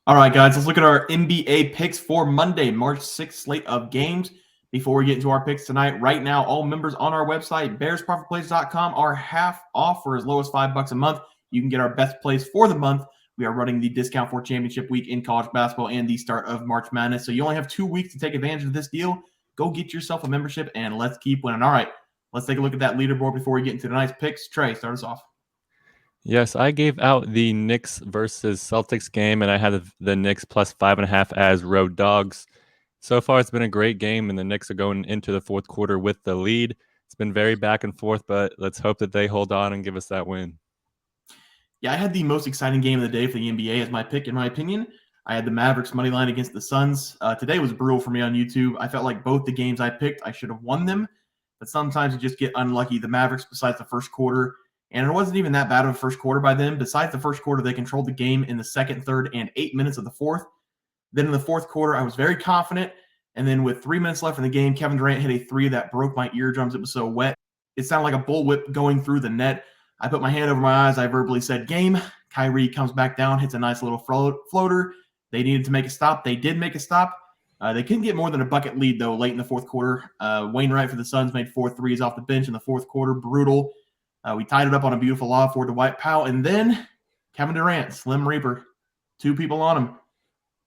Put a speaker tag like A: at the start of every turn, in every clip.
A: All right, guys, let's look at our NBA picks for Monday, March 6th slate of games. Before we get into our picks tonight, right now, all members on our website, bearsprofitplays.com, are half off for as low as $5 a month. You can get our best plays for the month. We are running the discount for championship week in college basketball and the start of March Madness. So you only have 2 weeks to take advantage of this deal. Go get yourself a membership and let's keep winning. All right, let's take a look at that leaderboard before we get into tonight's picks. Trey, start us off.
B: Yes, I gave out the Knicks versus Celtics game, and I had the Knicks plus 5.5 as road dogs. So far, it's been a great game, and the Knicks are going into the fourth quarter with the lead. It's been very back and forth, but let's hope that they hold on and give us that win.
A: Yeah, I had the most exciting game of the day for the NBA as my pick, in my opinion. I had the Mavericks money line against the Suns. Today was brutal for me on YouTube. I felt like both the games I picked, I should have won them, but sometimes you just get unlucky. The Mavericks, besides the first quarter, and it wasn't even that bad of a first quarter by them. Besides the first quarter, they controlled the game in the second, third, and 8 minutes of the fourth. Then in the fourth quarter, I was very confident. And then with 3 minutes left in the game, Kevin Durant hit a three that broke my eardrums. It was so wet. It sounded like a bullwhip going through the net. I put my hand over my eyes. I verbally said, game. Kyrie comes back down, hits a nice little floater. They needed to make a stop. They did make a stop. They couldn't get more than a bucket lead, though, late in the fourth quarter. Wainwright for the Suns made 4 threes off the bench in the fourth quarter. Brutal. We tied it up on a beautiful lob for Dwight Powell. And then Kevin Durant, Slim Reaper, 2 people on him.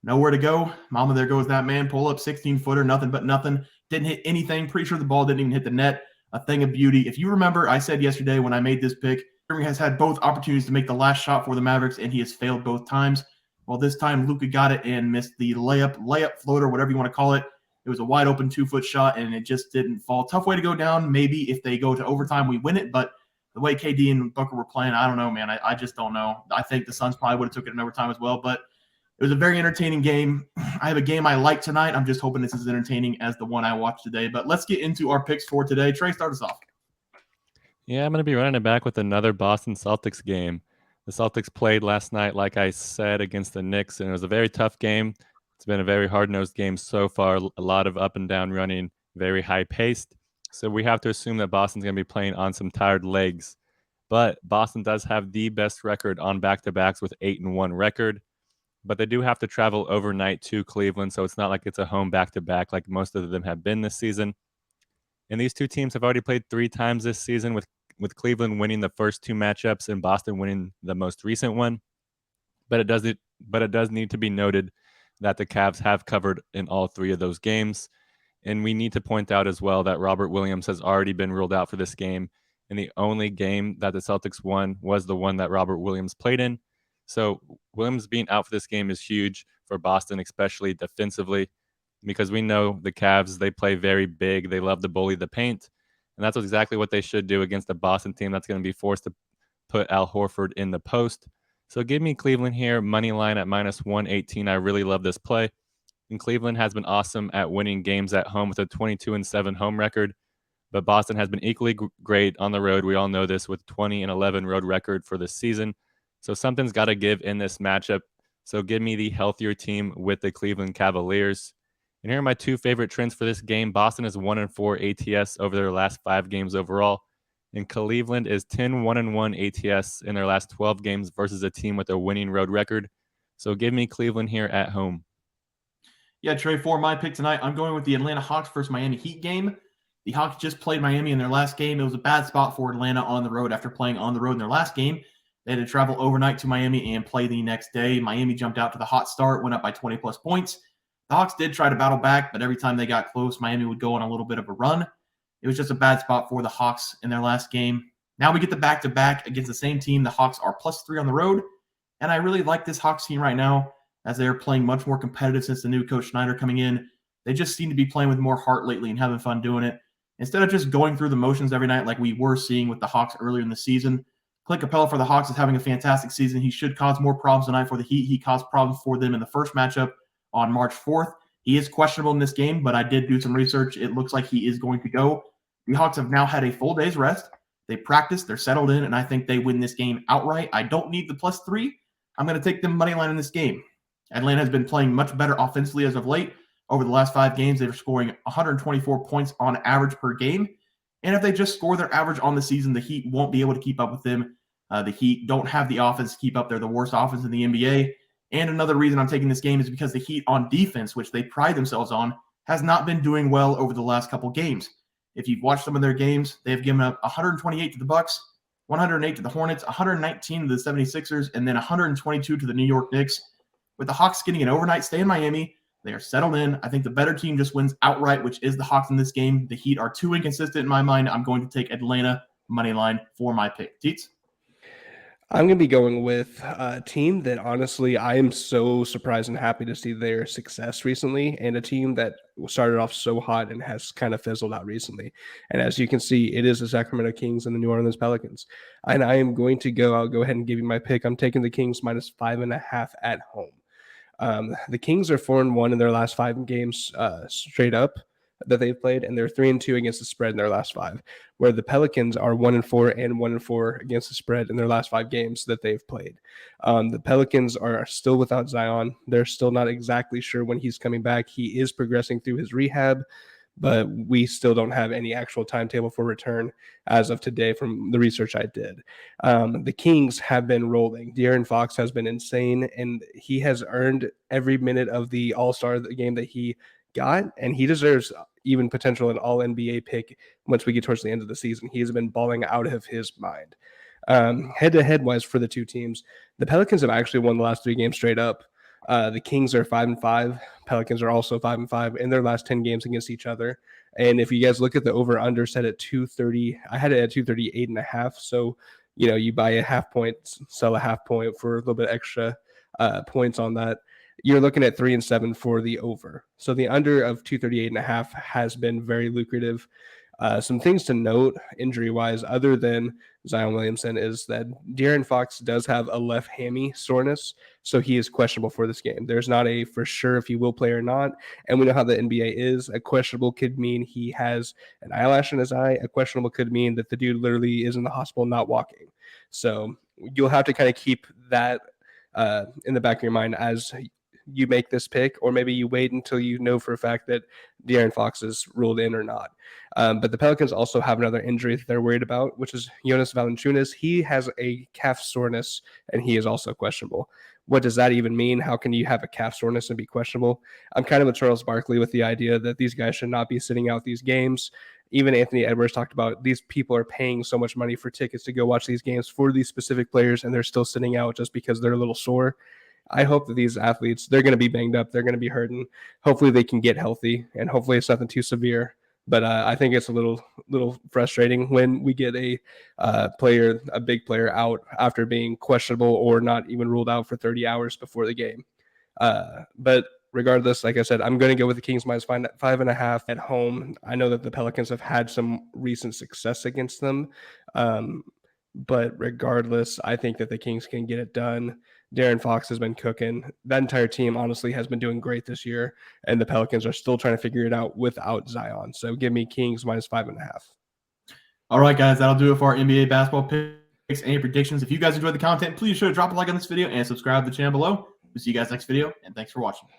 A: Nowhere to go. Mama, there goes that man. Pull up, 16-footer, nothing but nothing. Didn't hit anything. Pretty sure the ball didn't even hit the net. A thing of beauty. If you remember, I said yesterday when I made this pick, Irving has had both opportunities to make the last shot for the Mavericks, and he has failed both times. Well, this time Luka got it and missed the layup, floater, whatever you want to call it. It was a wide open 2-foot shot, and it just didn't fall. Tough way to go down. Maybe if they go to overtime, we win it, but the way KD and Booker were playing, I don't know, man. I just don't know. I think the Suns probably would have took it in overtime as well, but it was a very entertaining game. I have a game I like tonight. I'm just hoping this is entertaining as the one I watched today. But let's get into our picks for today. Trey, start us off.
B: Yeah, I'm going to be running it back with another Boston Celtics game. The Celtics played last night, like I said, against the Knicks, and it was a very tough game. It's been a very hard-nosed game so far, a lot of up and down running, very high-paced. So we have to assume that Boston's going to be playing on some tired legs. But Boston does have the best record on back-to-backs with 8-1 record. But they do have to travel overnight to Cleveland, so it's not like it's a home back-to-back like most of them have been this season. And these two teams have already played 3 times this season, with Cleveland winning the first 2 matchups and Boston winning the most recent one. But it does need to be noted that the Cavs have covered in all 3 of those games. And we need to point out as well that Robert Williams has already been ruled out for this game. And the only game that the Celtics won was the one that Robert Williams played in. So Williams being out for this game is huge for Boston, especially defensively, because we know the Cavs, they play very big. They love to bully the paint. And that's exactly what they should do against a Boston team that's going to be forced to put Al Horford in the post. So give me Cleveland here, money line at minus 118. I really love this play. And Cleveland has been awesome at winning games at home with a 22-7 home record. But Boston has been equally great on the road. We all know this, with 20-11 road record for this season. So something's got to give in this matchup. So give me the healthier team with the Cleveland Cavaliers. And here are my 2 favorite trends for this game. Boston is 1-4 ATS over their last 5 games overall. And Cleveland is 10-1-1 ATS in their last 12 games versus a team with a winning road record. So give me Cleveland here at home.
A: Yeah, Trey, for my pick tonight, I'm going with the Atlanta Hawks versus Miami Heat game. The Hawks just played Miami in their last game. It was a bad spot for Atlanta on the road after playing on the road in their last game. They had to travel overnight to Miami and play the next day. Miami jumped out to the hot start, went up by 20-plus points. The Hawks did try to battle back, but every time they got close, Miami would go on a little bit of a run. It was just a bad spot for the Hawks in their last game. Now we get the back-to-back against the same team. The Hawks are +3 on the road, and I really like this Hawks team right now as they're playing much more competitive since the new Coach Schneider coming in. They just seem to be playing with more heart lately and having fun doing it, instead of just going through the motions every night like we were seeing with the Hawks earlier in the season. Clint Capella for the Hawks is having a fantastic season. He should cause more problems tonight for the Heat. He caused problems for them in the first matchup on March 4th. He is questionable in this game, but I did do some research. It looks like he is going to go. The Hawks have now had a full day's rest. They practiced, they're settled in, and I think they win this game outright. I don't need the +3. I'm going to take them money line in this game. Atlanta has been playing much better offensively as of late. Over the last 5 games, they're scoring 124 points on average per game. And if they just score their average on the season, the Heat won't be able to keep up with them. The Heat don't have the offense to keep up. They're the worst offense in the NBA. And another reason I'm taking this game is because the Heat on defense, which they pride themselves on, has not been doing well over the last couple games. If you've watched some of their games, they've given up 128 to the Bucks, 108 to the Hornets, 119 to the 76ers, and then 122 to the New York Knicks. With the Hawks getting an overnight stay in Miami, they are settled in. I think the better team just wins outright, which is the Hawks in this game. The Heat are too inconsistent in my mind. I'm going to take Atlanta money line for my pick. Teats?
C: I'm going to be going with a team that honestly I am so surprised and happy to see their success recently, and a team that started off so hot and has kind of fizzled out recently. And as you can see, it is the Sacramento Kings and the New Orleans Pelicans. And I am going to I'll go ahead and give you my pick. I'm taking the Kings minus 5.5 at home. The Kings are 4-1 in their last 5 games straight up that they've played, and they're 3-2 against the spread in their last 5, where the Pelicans are 1-4 and 1-4 against the spread in their last 5 games that they've played. The Pelicans are still without Zion. They're still not exactly sure when he's coming back. He is progressing through his rehab, but we still don't have any actual timetable for return as of today from the research I did. The Kings have been rolling. De'Aaron Fox has been insane, and he has earned every minute of the All-Star game that he got, and he deserves even potential an All-NBA pick once we get towards the end of the season. He has been balling out of his mind. Head-to-head wise for the two teams, the Pelicans have actually won the last 3 games straight up. The Kings are 5-5. Pelicans are also 5-5 in their last 10 games against each other. And if you guys look at the over/under set at 230, I had it at 238.5. So, you buy a half point, sell a half point for a little bit extra points on that. You're looking at 3-7 for the over. So the under of 238.5 has been very lucrative. Some things to note injury-wise, other than Zion Williamson, is that De'Aaron Fox does have a left hammy soreness, so he is questionable for this game. There's not a for sure if he will play or not, and we know how the NBA is. A questionable could mean he has an eyelash in his eye. A questionable could mean that the dude literally is in the hospital not walking. So you'll have to kind of keep that in the back of your mind as you make this pick, or maybe you wait until you know for a fact that De'Aaron Fox is ruled in or not. But the Pelicans also have another injury that they're worried about, which is Jonas Valanciunas. He has a calf soreness, and he is also questionable. What does that even mean? How can you have a calf soreness and be questionable? I'm kind of with Charles Barkley with the idea that these guys should not be sitting out these games. Even Anthony Edwards talked about these people are paying so much money for tickets to go watch these games for these specific players, and they're still sitting out just because they're a little sore. I hope that these athletes, they're going to be banged up. They're going to be hurting. Hopefully they can get healthy, and hopefully it's nothing too severe. But I think it's a little frustrating when we get a big player out after being questionable or not even ruled out for 30 hours before the game. But regardless, like I said, I'm going to go with the Kings minus 5.5 at home. I know that the Pelicans have had some recent success against them. But regardless, I think that the Kings can get it done. De'Aaron Fox has been cooking. That entire team, honestly, has been doing great this year, and the Pelicans are still trying to figure it out without Zion. So give me Kings minus 5.5.
A: All right, guys, that'll do it for our NBA basketball picks and predictions. If you guys enjoyed the content, please be sure to drop a like on this video and subscribe to the channel below. We'll see you guys next video, and thanks for watching.